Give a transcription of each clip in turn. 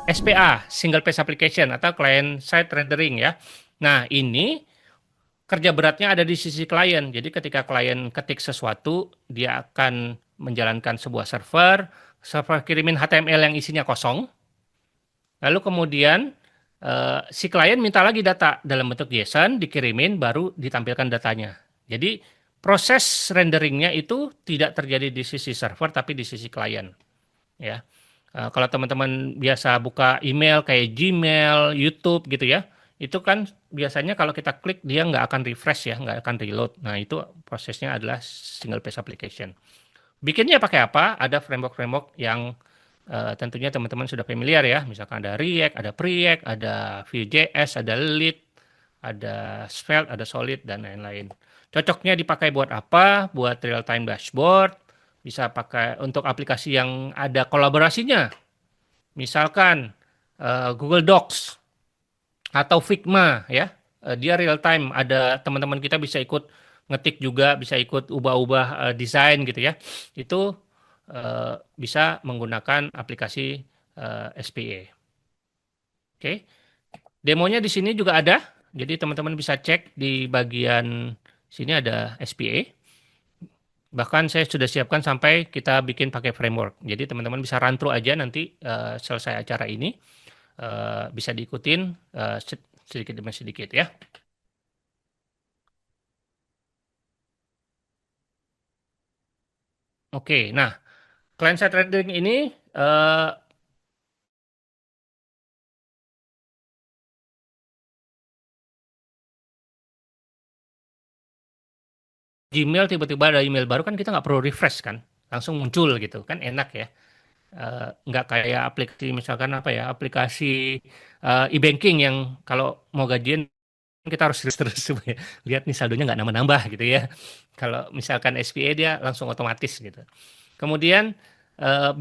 SPA, Single Page Application atau Client Side Rendering ya. Nah, ini kerja beratnya ada di sisi klien. Jadi ketika klien ketik sesuatu, dia akan menjalankan sebuah server kirimin HTML yang isinya kosong, lalu kemudian si klien minta lagi data dalam bentuk JSON, dikirimin, baru ditampilkan datanya. Jadi proses renderingnya itu tidak terjadi di sisi server, tapi di sisi klien. Ya, kalau teman-teman biasa buka email kayak Gmail, YouTube gitu ya, itu kan biasanya kalau kita klik dia nggak akan refresh ya, nggak akan reload. Nah itu prosesnya adalah single page application. Bikinnya pakai apa? Ada framework-framework yang tentunya teman-teman sudah familiar ya. Misalkan ada React, ada Preact, ada Vue.js, ada Lead, ada Svelte, ada Solid, dan lain-lain. Cocoknya dipakai buat apa? Buat real-time dashboard, bisa pakai untuk aplikasi yang ada kolaborasinya. Misalkan Google Docs atau Figma ya. Dia real time, ada teman-teman kita bisa ikut ngetik juga, bisa ikut ubah-ubah desain gitu ya. Itu bisa menggunakan aplikasi SPA. Oke. Demonya di sini juga ada. Jadi teman-teman bisa cek di bagian sini ada SPA. Bahkan saya sudah siapkan sampai kita bikin pakai framework. Jadi teman-teman bisa run through aja nanti selesai acara ini. Bisa diikutin sedikit demi sedikit ya. Oke, nah client-side rendering ini eh, Gmail tiba-tiba ada email baru kan kita nggak perlu refresh kan, langsung muncul gitu kan enak ya. Nggak kayak aplikasi misalkan apa ya aplikasi e-banking yang kalau mau gajian kita harus terus supaya lihat nih saldonya nggak nambah-nambah gitu ya. Kalau misalkan SPA dia langsung otomatis gitu. Kemudian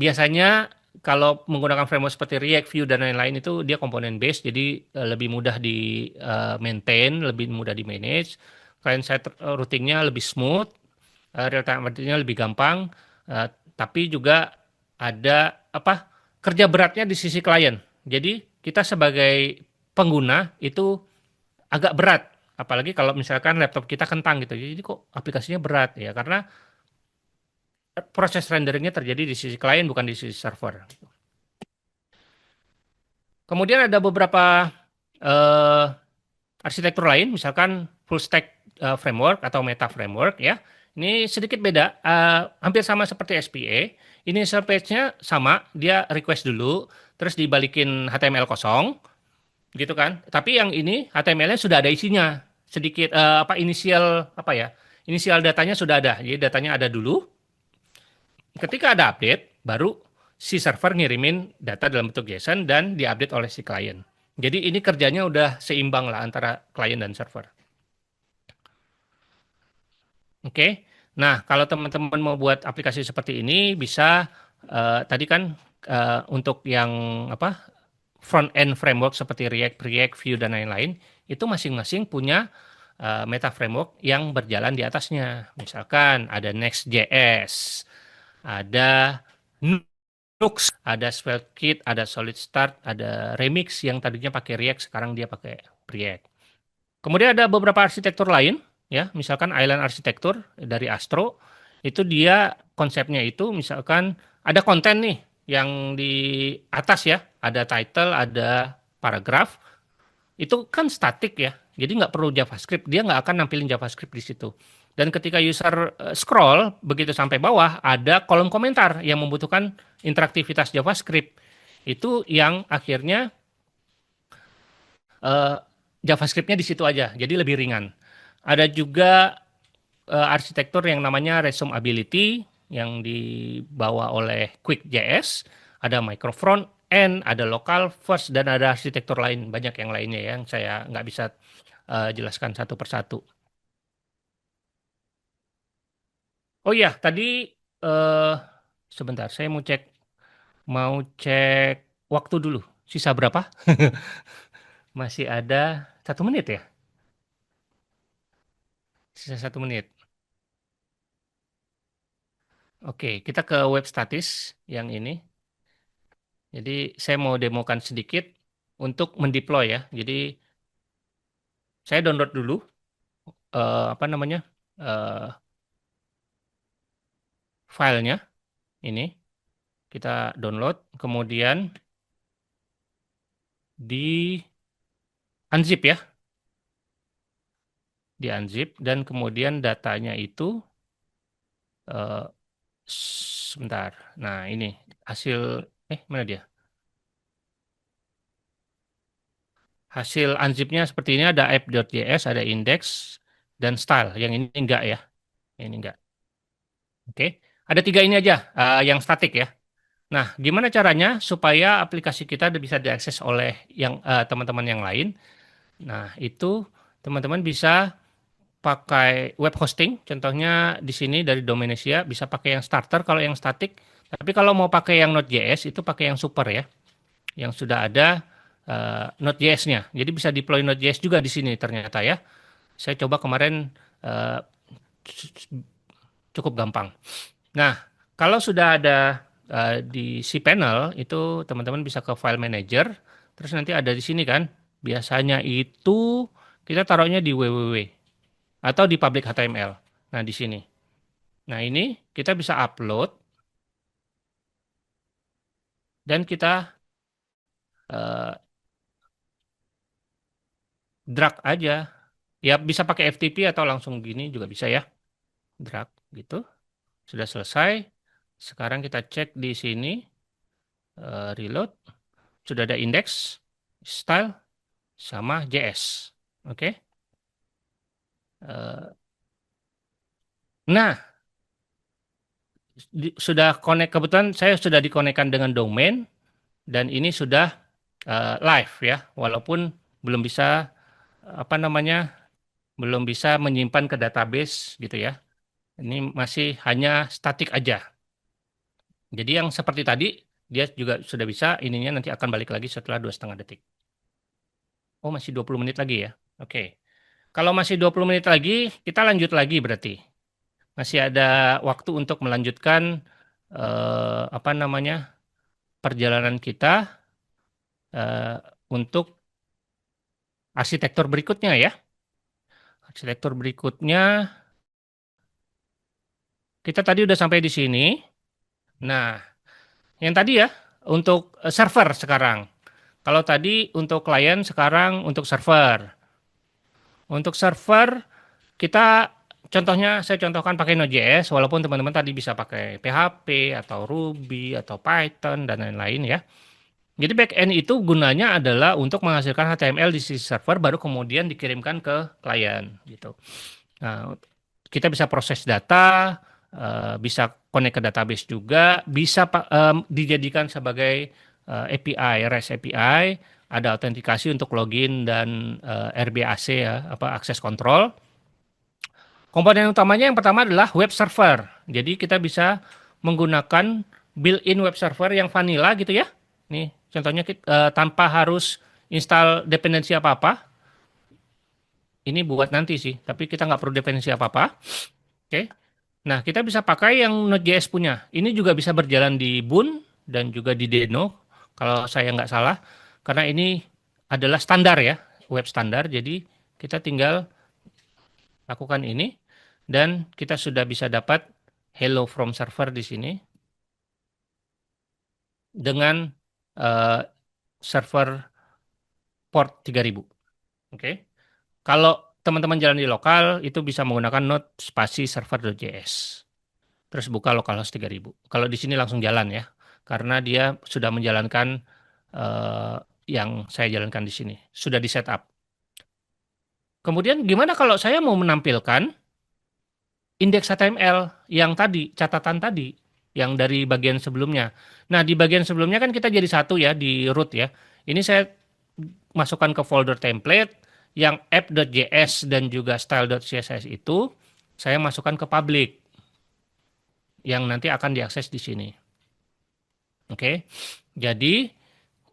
biasanya kalau menggunakan framework seperti React, Vue dan lain-lain itu dia komponen base, jadi lebih mudah di maintain, lebih mudah di manage. Client side routingnya lebih smooth, real time update-nya lebih gampang, eh, tapi juga ada apa kerja beratnya di sisi klien. Jadi kita sebagai pengguna itu agak berat, apalagi kalau misalkan laptop kita kentang gitu. Jadi kok aplikasinya berat ya karena proses renderingnya terjadi di sisi klien bukan di sisi server. Kemudian ada beberapa eh, arsitektur lain, misalkan full stack framework atau meta framework ya. Ini sedikit beda, hampir sama seperti SPA. Initial page-nya sama, dia request dulu, terus dibalikin HTML kosong, gitu kan. Tapi yang ini HTML-nya sudah ada isinya, sedikit apa inisial apa ya? Inisial datanya sudah ada, jadi datanya ada dulu. Ketika ada update, baru si server ngirimin data dalam bentuk JSON dan diupdate oleh si klien. Jadi ini kerjanya udah seimbang lah antara klien dan server. Oke. Nah, kalau teman-teman mau buat aplikasi seperti ini bisa tadi kan untuk yang apa front end framework seperti React, Preact, Vue dan lain-lain itu masing-masing punya meta framework yang berjalan di atasnya. Misalkan ada Next.js, ada Nux, ada SvelteKit, ada Solid Start, ada Remix yang tadinya pakai React, sekarang dia pakai Preact. Kemudian ada beberapa arsitektur lain, ya, misalkan Island Arsitektur dari Astro, itu dia konsepnya itu misalkan ada konten nih yang di atas ya, ada title, ada paragraf, itu kan statik ya, jadi nggak perlu JavaScript, dia nggak akan nampilin JavaScript di situ. Dan ketika user scroll, begitu sampai bawah, ada kolom komentar yang membutuhkan interaktivitas JavaScript. Itu yang akhirnya eh, JavaScript-nya di situ aja, jadi lebih ringan. Ada juga arsitektur yang namanya Resumability yang dibawa oleh Quick.js, ada micro front end, ada local first, dan ada arsitektur lain, banyak yang lainnya ya, yang saya nggak bisa jelaskan satu persatu. Oh iya, tadi eh, sebentar, saya mau cek waktu dulu. Sisa berapa? Masih ada 1 menit ya? Sisa 1 menit. Oke, kita ke web statis yang ini. Jadi saya mau demokan sedikit untuk mendeploy ya. Jadi saya download dulu apa namanya eh, filenya ini kita download, kemudian di unzip ya, di unzip dan kemudian datanya itu eh, sebentar. Nah ini hasil mana dia? Hasil unzipnya seperti ini, ada app.js, ada index dan style. Yang ini enggak ya, ini enggak. Oke, ada tiga ini aja yang statik ya. Nah, gimana caranya supaya aplikasi kita bisa diakses oleh yang teman-teman yang lain? Nah, itu teman-teman bisa pakai web hosting. Contohnya di sini dari Domanesia bisa pakai yang starter kalau yang statik. Tapi kalau mau pakai yang Node.js itu pakai yang super ya, yang sudah ada Node.js-nya. Jadi bisa deploy Node.js juga di sini ternyata ya. Saya coba kemarin eh, cukup gampang. Nah, kalau sudah ada di cPanel itu teman-teman bisa ke File Manager, terus nanti ada di sini kan. Biasanya itu kita taruhnya di www atau di public HTML. Nah, di sini. Nah, ini kita bisa upload dan kita eh, drag aja. Ya, bisa pakai FTP atau langsung gini juga bisa ya. Drag gitu. Sudah selesai. Sekarang kita cek di sini, reload. Sudah ada index, style, sama JS. Oke. Eh, Nah, sudah connect, kebetulan saya sudah dikonekkan dengan domain dan ini sudah live ya, walaupun belum bisa apa namanya, belum bisa menyimpan ke database gitu ya. Ini masih hanya statik aja. Jadi yang seperti tadi dia juga sudah bisa, ininya nanti akan balik lagi setelah 2,5 detik. Oh, masih 20 menit lagi ya. Oke. Kalau masih 20 menit lagi, kita lanjut lagi berarti. Masih ada waktu untuk melanjutkan apa namanya, perjalanan kita eh, untuk arsitektur berikutnya ya. Arsitektur berikutnya, kita tadi udah sampai di sini. Nah, yang tadi ya, untuk server sekarang. Kalau tadi untuk klien, sekarang untuk server. Untuk server, kita contohnya, saya contohkan pakai Node.js, walaupun teman-teman tadi bisa pakai PHP, atau Ruby, atau Python, dan lain-lain ya. Jadi backend itu gunanya adalah untuk menghasilkan HTML di sisi server, baru kemudian dikirimkan ke klien gitu. Nah, kita bisa proses data, bisa connect ke database juga, bisa dijadikan sebagai API, REST API, ada autentikasi untuk login dan RBAC ya, apa akses control. Komponen utamanya yang pertama adalah web server. Jadi kita bisa menggunakan built-in web server yang vanilla gitu ya. Nih, contohnya tanpa harus install dependensi apa-apa. Ini buat nanti sih, tapi kita nggak perlu dependensi apa-apa. Oke. Nah, kita bisa pakai yang Node.js punya. Ini juga bisa berjalan di Boon dan juga di Deno, kalau saya nggak salah. Karena ini adalah standar ya, web standar. Jadi kita tinggal lakukan ini, dan kita sudah bisa dapat hello from server di sini dengan eh, server port 3000. Oke. Kalau teman-teman jalan di lokal, itu bisa menggunakan node spasi server.js. Terus buka localhost 3000. Kalau di sini langsung jalan ya, karena dia sudah menjalankan eh, yang saya jalankan di sini. Sudah di setup. Kemudian gimana kalau saya mau menampilkan indeks HTML yang tadi, catatan tadi, yang dari bagian sebelumnya. Nah, di bagian sebelumnya kan kita jadi satu ya, di root ya. Ini saya masukkan ke folder template, yang app.js dan juga style.css itu, saya masukkan ke public, yang nanti akan diakses di sini. Oke, jadi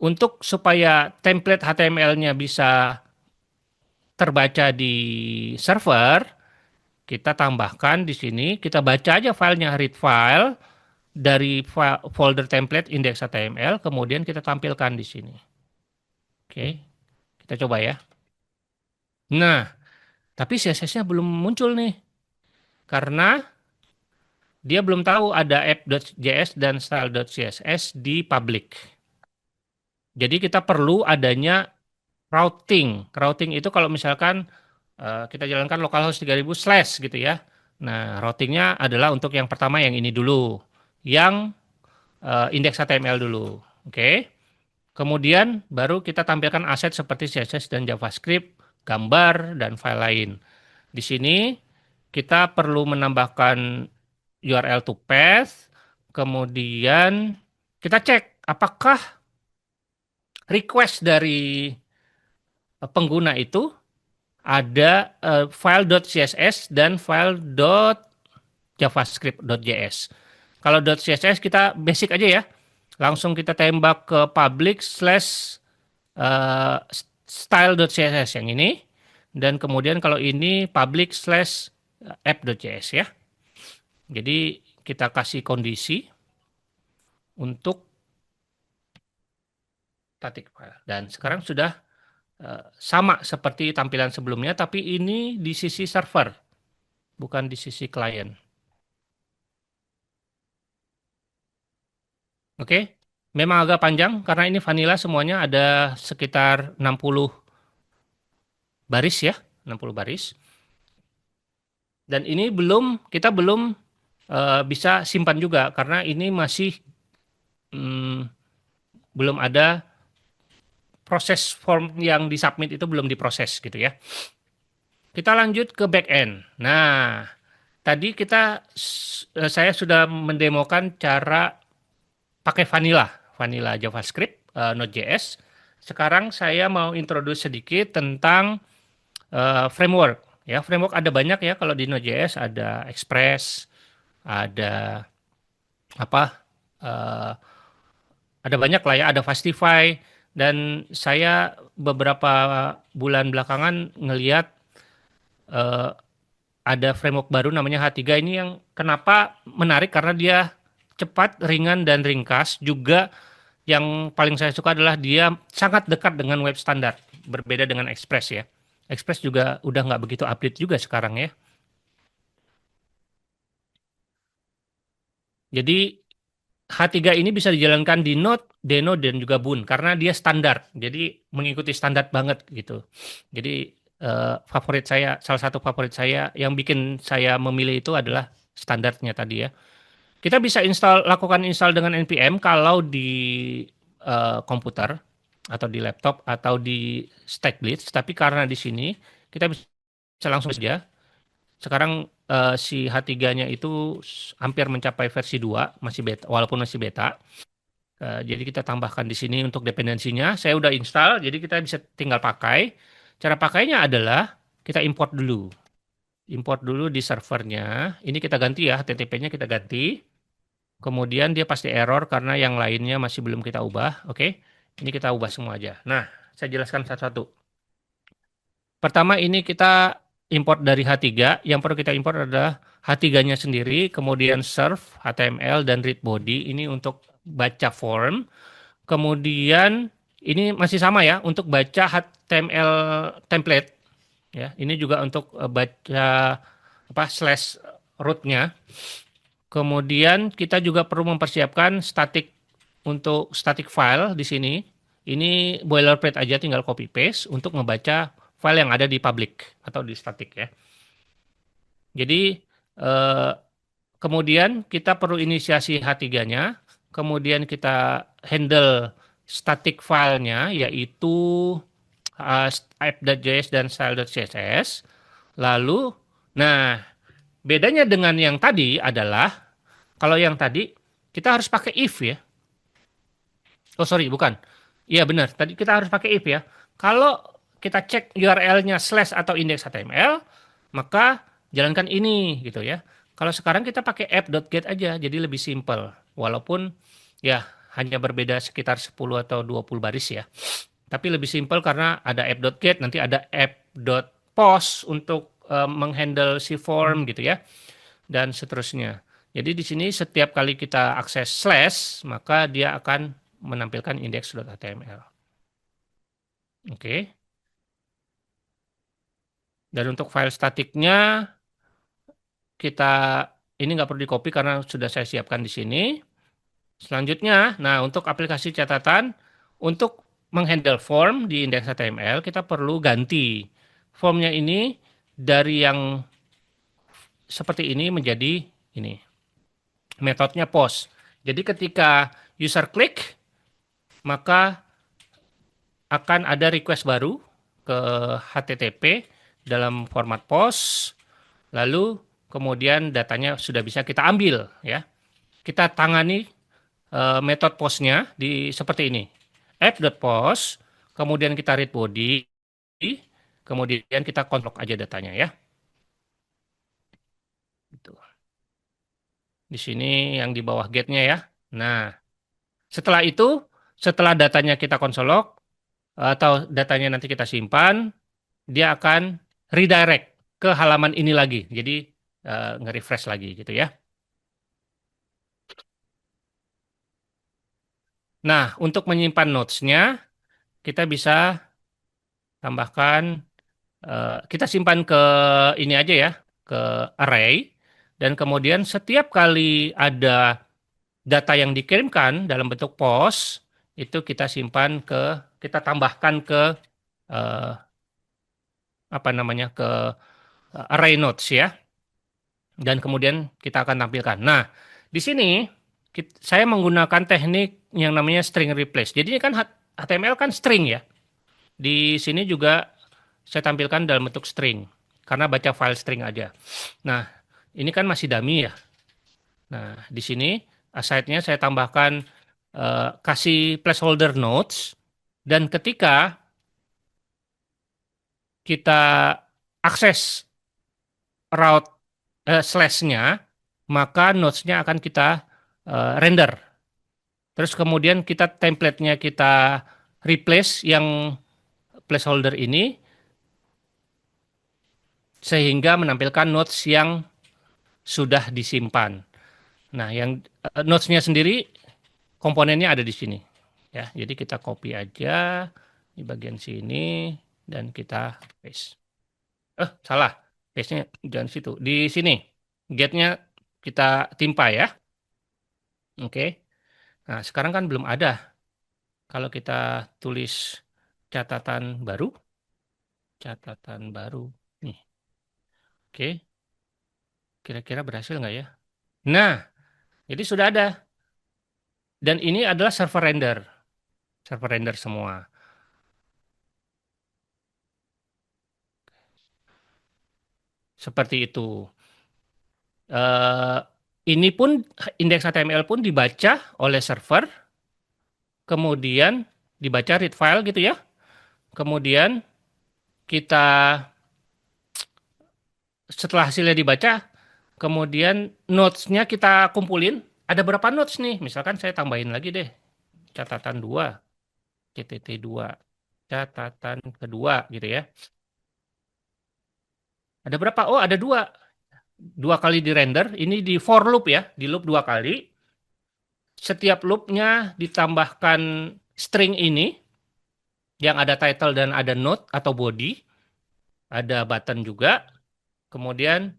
untuk supaya template HTML-nya bisa terbaca di server, kita tambahkan di sini, kita baca aja filenya, read file, dari folder template index.html, kemudian kita tampilkan di sini. Oke, kita coba ya. Nah, tapi CSS-nya belum muncul nih, karena dia belum tahu ada app.js dan style.css di public. Jadi kita perlu adanya routing. Routing itu kalau misalkan kita jalankan localhost 3000 slash gitu ya. Nah, routingnya adalah untuk yang pertama yang ini dulu. Yang index HTML dulu. Oke. Kemudian baru kita tampilkan aset seperti CSS dan JavaScript, gambar, dan file lain. Di sini kita perlu menambahkan URL to path, kemudian kita cek apakah request dari pengguna itu ada file.css dan file.javascript.js. Kalau .css kita basic aja ya. Langsung kita tembak ke public slash style.css yang ini. Dan kemudian kalau ini public slash app.js ya. Jadi kita kasih kondisi untuk static file. Dan sekarang sudah sama seperti tampilan sebelumnya, tapi ini di sisi server, bukan di sisi klien. Oke, memang agak panjang karena ini vanilla semuanya ada sekitar 60 baris ya, 60 baris. Dan ini kita belum bisa simpan juga karena ini masih hmm, belum ada proses form yang disubmit itu belum diproses gitu ya. Kita lanjut ke back end. Nah, tadi saya sudah mendemokan cara pakai vanilla JavaScript, Node.js. Sekarang saya mau introduce sedikit tentang framework. Ya, framework ada banyak ya kalau di Node.js ada Express, ada apa? eh, ada banyak lah ya, ada Fastify dan saya beberapa bulan belakangan ngelihat eh, ada framework baru namanya H3 ini yang kenapa menarik karena dia cepat, ringan dan ringkas. Juga yang paling saya suka adalah dia sangat dekat dengan web standar, berbeda dengan Express ya. Express juga udah nggak begitu update juga sekarang ya. Jadi H3 ini bisa dijalankan di Node, Deno, dan juga Boon karena dia standar. Jadi mengikuti standar banget gitu. Jadi salah satu favorit saya yang bikin saya memilih itu adalah standarnya tadi ya. Kita bisa lakukan install dengan npm kalau di komputer atau di laptop atau di StackBlitz. Tapi karena di sini kita bisa langsung saja. Sekarang si H3-nya itu hampir mencapai versi 2, masih beta, walaupun masih beta. Jadi kita tambahkan di sini untuk dependensinya. Saya udah install, jadi kita bisa tinggal pakai. Cara pakainya adalah kita import dulu. Import dulu di servernya. Ini kita ganti ya, HTTP-nya kita ganti. Kemudian dia pasti error karena yang lainnya masih belum kita ubah. Oke, ini kita ubah semua aja. Nah, saya jelaskan satu-satu. Pertama ini kita import dari H3. Yang perlu kita import adalah H3-nya sendiri, kemudian serve, HTML, dan read body. Ini untuk baca form. Kemudian ini masih sama ya, untuk baca HTML template. Ya, ini juga untuk baca slash root-nya. Kemudian kita juga perlu mempersiapkan untuk static file di sini. Ini boilerplate aja, tinggal copy paste untuk membaca file yang ada di public atau di static ya. Jadi kemudian kita perlu inisiasi H3-nya, kemudian kita handle static filenya yaitu app.js dan style.css. Lalu, nah bedanya dengan yang tadi adalah kalau yang tadi kita harus pakai if ya. Oh sorry, bukan. Iya benar, tadi kita harus pakai if ya. Kalau kita cek URL-nya slash atau index HTML, maka jalankan ini gitu ya. Kalau sekarang kita pakai app.get aja, jadi lebih simple. Walaupun ya hanya berbeda sekitar 10 atau 20 baris ya. Tapi lebih simple karena ada app.get, nanti ada app.post untuk menghandle si form gitu ya. Dan seterusnya. Jadi di sini setiap kali kita akses slash, maka dia akan menampilkan index.html. Oke. Dan untuk file statiknya, kita ini nggak perlu di-copy karena sudah saya siapkan di sini. Selanjutnya, nah untuk aplikasi catatan, untuk menghandle form di index.html, kita perlu ganti formnya ini dari yang seperti ini menjadi ini. Metodenya post. Jadi ketika user klik, maka akan ada request baru ke HTTP dalam format post, lalu kemudian datanya sudah bisa kita ambil ya. Kita tangani metode postnya di seperti ini. App.post, kemudian kita read body, kemudian kita convert aja datanya ya. Gitu. Di sini yang di bawah get-nya ya. Nah, setelah itu, setelah datanya kita konsolok, atau datanya nanti kita simpan, dia akan redirect ke halaman ini lagi. Jadi nge-refresh lagi gitu ya. Nah, untuk menyimpan notes-nya, kita bisa tambahkan, kita simpan ke ini aja ya, ke array, dan kemudian setiap kali ada data yang dikirimkan dalam bentuk post, itu kita simpan ke, kita tambahkan ke eh, apa namanya, ke array notes ya, dan kemudian kita akan tampilkan. Nah, di sini saya menggunakan teknik yang namanya string replace. Jadi ini kan HTML kan string ya. Di sini juga saya tampilkan dalam bentuk string karena baca file string aja. Nah, ini kan masih dummy ya. Nah, di sini aside-nya saya tambahkan kasih placeholder notes, dan ketika kita akses route slash-nya, maka notes-nya akan kita render. Terus kemudian kita template-nya kita replace yang placeholder ini sehingga menampilkan notes yang sudah disimpan. Nah, yang notes-nya sendiri komponennya ada di sini. Ya, jadi kita copy aja di bagian sini dan kita paste. Salah. Paste-nya jangan situ. Di sini. Get-nya kita timpa ya. Oke. Nah, sekarang kan belum ada. Kalau kita tulis catatan baru. Nih. Oke. Kira-kira berhasil nggak ya? Nah, jadi sudah ada. Dan ini adalah server render. Server render semua. Seperti itu. Eh, ini pun indeks HTML pun dibaca oleh server, kemudian dibaca read file gitu ya. Kemudian kita setelah hasilnya dibaca, kemudian notes-nya kita kumpulin. Ada berapa notes nih? Misalkan saya tambahin lagi deh. Catatan 2, CTT 2, catatan kedua gitu ya. Ada berapa? Oh, ada 2. 2 kali di render. Ini di for loop ya, di loop 2 kali. Setiap loopnya ditambahkan string ini yang ada title dan ada note atau body, ada button juga. Kemudian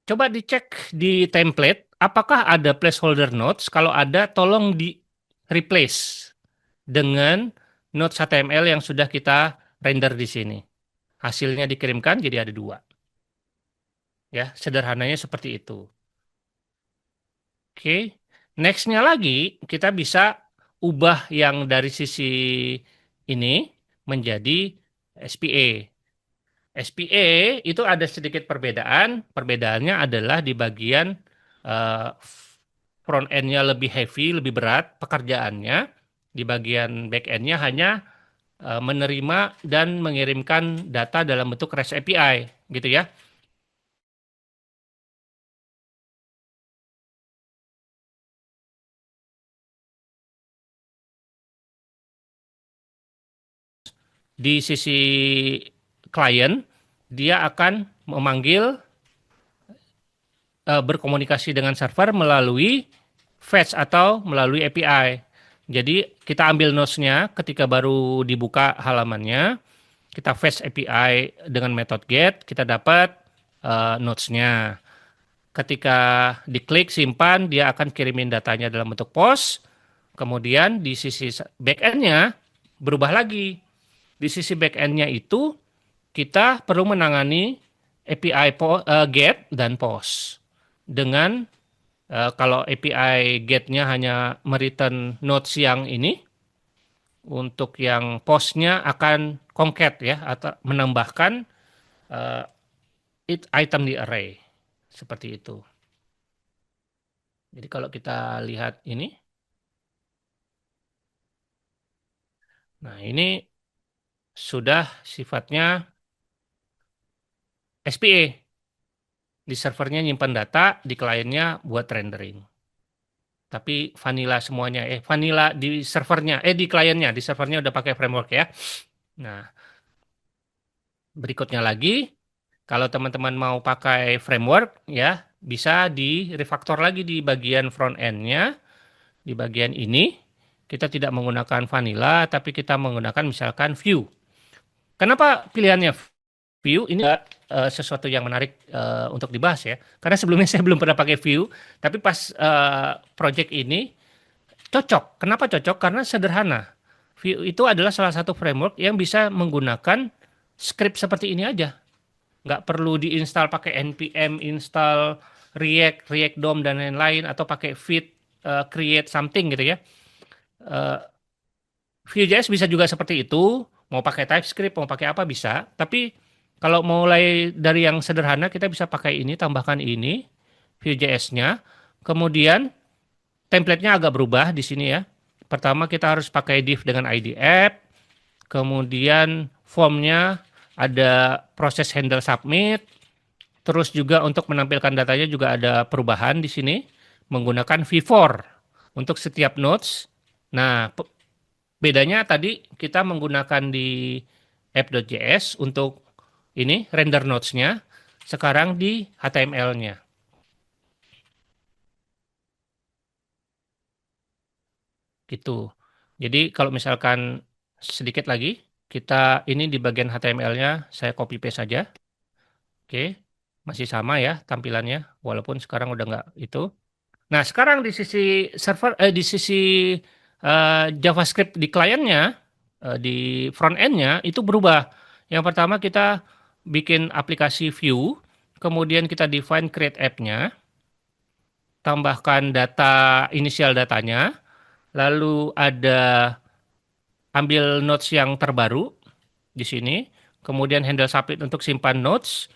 coba dicek di template apakah ada placeholder notes. Kalau ada, tolong di replace dengan notes HTML yang sudah kita render di sini. Hasilnya dikirimkan jadi ada 2. Ya, sederhananya seperti itu. Oke. Next-nya lagi kita bisa ubah yang dari sisi ini menjadi SPA. SPA itu ada sedikit perbedaan. Perbedaannya adalah di bagian eh, front end-nya lebih heavy, lebih berat pekerjaannya. Di bagian back end-nya hanya menerima dan mengirimkan data dalam bentuk REST API, gitu ya. Di sisi klien, dia akan memanggil berkomunikasi dengan server melalui fetch atau melalui API. Jadi kita ambil nodes-nya ketika baru dibuka halamannya, kita fetch API dengan metode get, kita dapat nodes-nya. Ketika diklik simpan, dia akan kirimin datanya dalam bentuk post. Kemudian di sisi backend-nya berubah lagi. Di sisi backend-nya itu kita perlu menangani API get dan post. Dengan kalau API get-nya hanya mereturn nodes yang ini, untuk yang post-nya akan concat ya atau menambahkan uh, item di array seperti itu. Jadi kalau kita lihat ini, nah ini sudah sifatnya SPA. Di servernya nyimpan data, di kliennya buat rendering. Tapi vanilla semuanya, vanilla di servernya, di kliennya, di servernya udah pakai framework ya. Nah, berikutnya lagi, kalau teman-teman mau pakai framework, ya bisa di refactor lagi di bagian front end-nya, di bagian ini. Kita tidak menggunakan vanilla, tapi kita menggunakan misalkan Vue. Kenapa pilihannya Vue? Ini sesuatu yang menarik untuk dibahas ya. Karena sebelumnya saya belum pernah pakai Vue, tapi pas project ini cocok. Kenapa cocok? Karena sederhana. Vue itu adalah salah satu framework yang bisa menggunakan script seperti ini aja. Nggak perlu diinstal pakai npm, install React DOM, dan lain-lain, atau pakai Vite, create something gitu ya. Vue.js bisa juga seperti itu, mau pakai TypeScript, mau pakai apa bisa. Tapi kalau mulai dari yang sederhana, kita bisa pakai ini, tambahkan ini, Vue.js-nya. Kemudian template-nya agak berubah di sini ya. Pertama kita harus pakai div dengan ID app, kemudian formnya ada proses handle submit, terus juga untuk menampilkan datanya juga ada perubahan di sini menggunakan v-for untuk setiap nodes. Nah, bedanya tadi kita menggunakan di app.js untuk ini render nodes-nya, sekarang di HTML-nya. Gitu. Jadi kalau misalkan sedikit lagi, kita ini di bagian HTML-nya saya copy paste saja. Oke, masih sama ya tampilannya, walaupun sekarang udah nggak itu. Nah, sekarang di sisi server, di sisi JavaScript di kliennya, di front end-nya itu berubah. Yang pertama kita bikin aplikasi view, kemudian kita define create app-nya, tambahkan data inisial datanya, lalu ada ambil nodes yang terbaru di sini, kemudian handle submit untuk simpan nodes,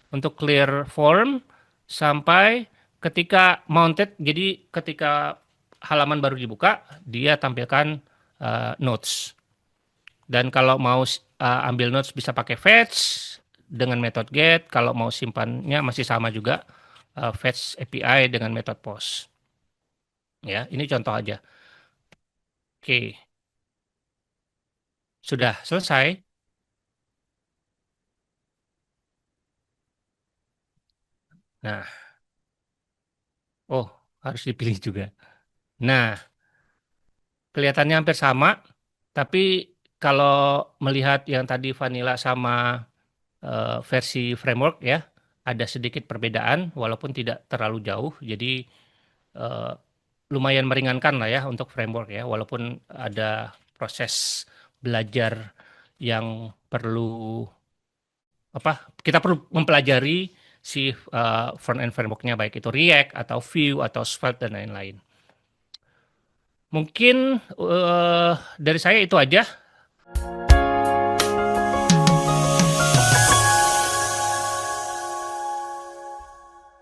untuk clear form, sampai ketika mounted, jadi ketika halaman baru dibuka, dia tampilkan nodes. Dan kalau mau ambil nodes bisa pakai fetch dengan metode get, kalau mau simpannya masih sama juga, fetch API dengan metode post. Ya, ini contoh aja. Oke, sudah selesai. Nah, oh, harus dipilih juga. Nah, kelihatannya hampir sama, tapi kalau melihat yang tadi vanilla sama versi framework ya, ada sedikit perbedaan walaupun tidak terlalu jauh. Jadi eh, lumayan meringankan lah ya untuk framework ya, walaupun ada proses belajar yang perlu apa? Kita perlu mempelajari si front end frameworknya, baik itu React atau Vue atau Svelte dan lain-lain. Mungkin dari saya itu aja.